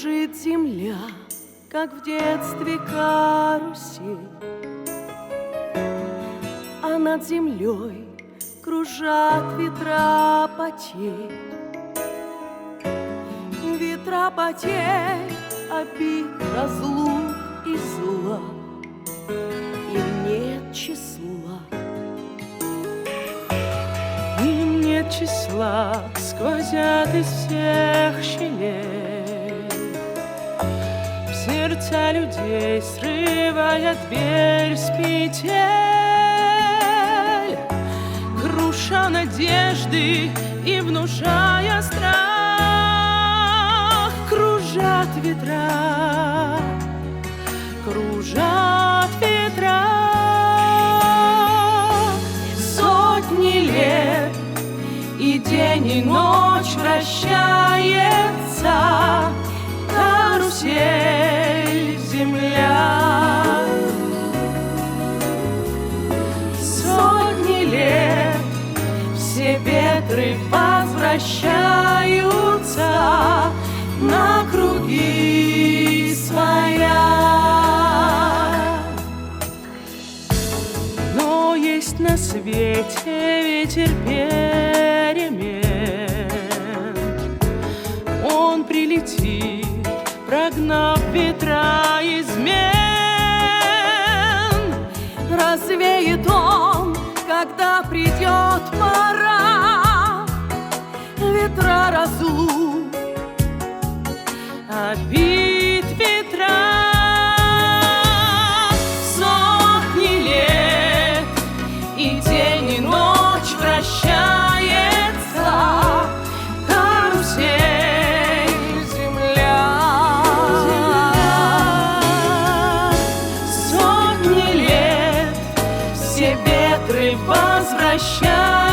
Кружит земля, как в детстве карусель, а над землей кружат ветра потерь. Ветра потерь, обид, разлук и зла, им нет числа. Им нет числа, сквозят из всех щелей в сердца людей, срывая дверь с петель. Груша надежды и внушая страх, кружат ветра, кружат ветра. Сотни лет, и день, и ночь вращается карусель земля. Сотни лет, все ветры возвращаются на круги своя. Но есть на свете ветер перемен, он прилетит, прогнав ветра измен. Развеет он, когда придет пора, ветра разлук, обид ветра. сотни лет, и день, и ночь вращается карусель земля. Сотни лет, все ветры возвращаются